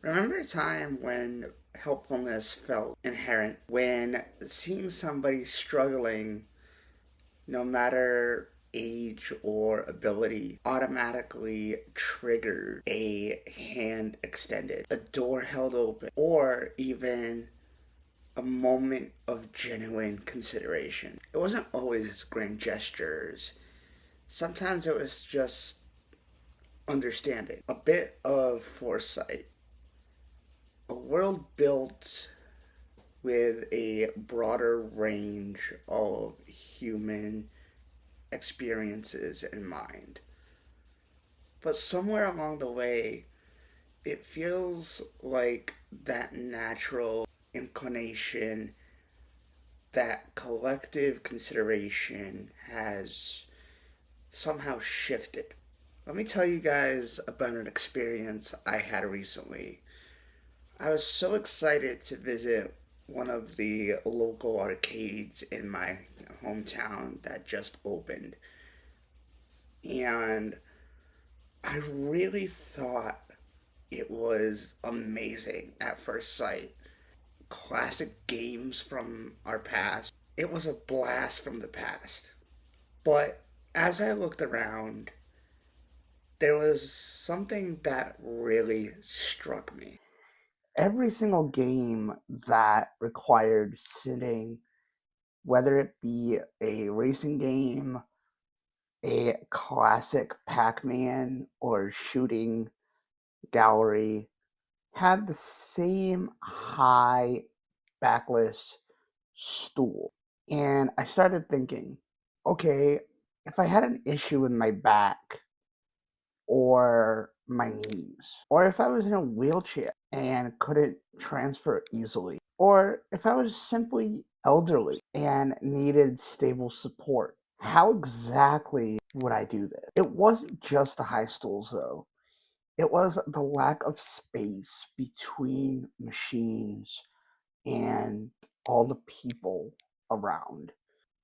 Remember a time when helpfulness felt inherent, when seeing somebody struggling, no matter age or ability, automatically triggered a hand extended, a door held open, or even a moment of genuine consideration. It wasn't always grand gestures. Sometimes it was just understanding, a bit of foresight, a world built with a broader range of human experiences in mind. But somewhere along the way, it feels like that natural inclination, that collective consideration has somehow shifted. Let me tell you guys about an experience I had recently. I was so excited to visit one of the local arcades in my hometown that just opened. And I really thought it was amazing at first sight. Classic games from our past. It was a blast from the past. But as I looked around, there was something that really struck me. Every single game that required sitting, whether it be a racing game, a classic Pac Man, or shooting gallery, had the same high backless stool. And I started thinking, okay, if I had an issue with my back or my knees, or if I was in a wheelchair and couldn't transfer easily, or if I was simply elderly and needed stable support, how exactly would I do this? It wasn't just the high stools, though. It was the lack of space between machines and all the people around.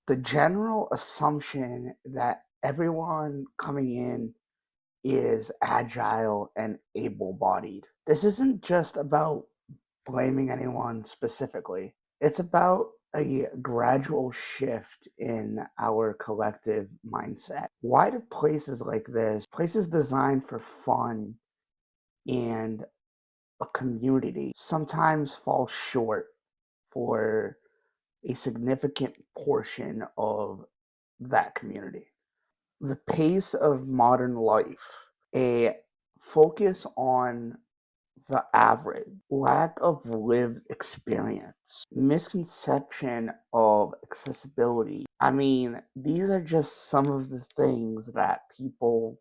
The general assumption that everyone coming in is agile and able bodied. This isn't just about blaming anyone specifically, it's about a gradual shift in our collective mindset. Why do places like this, places designed for fun and a community, sometimes fall short for a significant portion of that community? The pace of modern life, a focus on the average, lack of lived experience, misconception of accessibility. I mean, these are just some of the things that people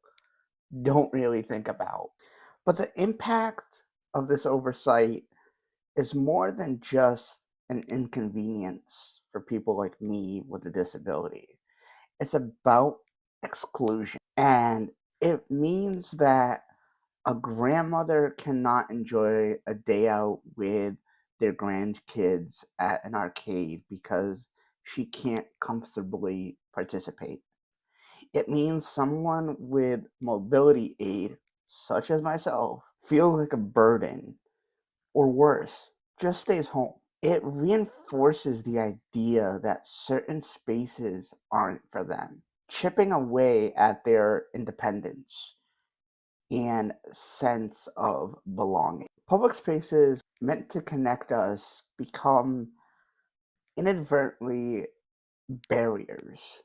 don't really think about. But the impact of this oversight is more than just an inconvenience for people like me with a disability. It's about exclusion. And it means that a grandmother cannot enjoy a day out with their grandkids at an arcade because she can't comfortably participate. It means someone with mobility aid, such as myself, feels like a burden, or worse, just stays home. It reinforces the idea that certain spaces aren't for them, chipping away at their independence and sense of belonging. Public spaces meant to connect us become inadvertently barriers,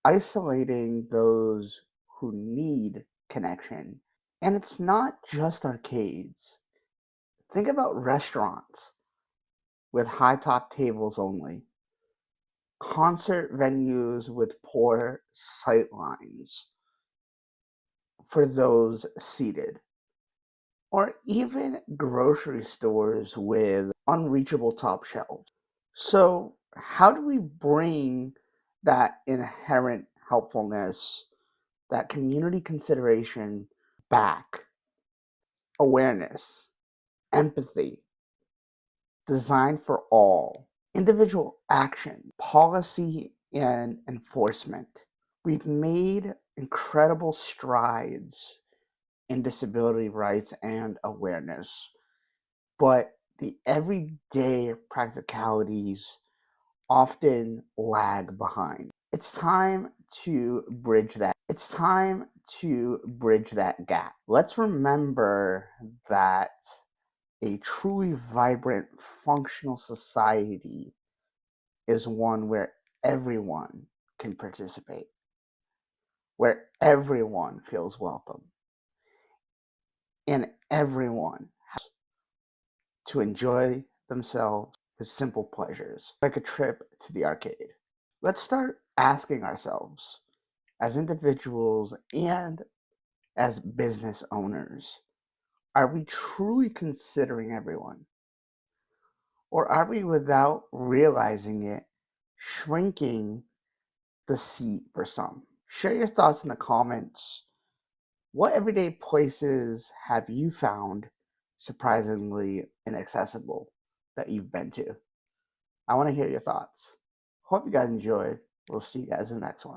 isolating those who need connection. And it's not just arcades. Think about restaurants with high top tables only, concert venues with poor sight lines for those seated, or even grocery stores with unreachable top shelves. So, how do we bring that inherent helpfulness, that community consideration back? Awareness, empathy, designed for all, individual action, policy, and enforcement. We've made incredible strides in disability rights and awareness, but the everyday practicalities often lag behind. It's time to bridge that. It's time to bridge that gap. Let's remember that a truly vibrant, functional society is one where everyone can participate, where everyone feels welcome, and everyone has to enjoy themselves with simple pleasures, like a trip to the arcade. Let's start asking ourselves, as individuals and as business owners, are we truly considering everyone? Or are we, without realizing it, shrinking the seat for some? Share your thoughts in the comments. What everyday places have you found surprisingly inaccessible that you've been to? I want to hear your thoughts. Hope you guys enjoyed. We'll see you guys in the next one.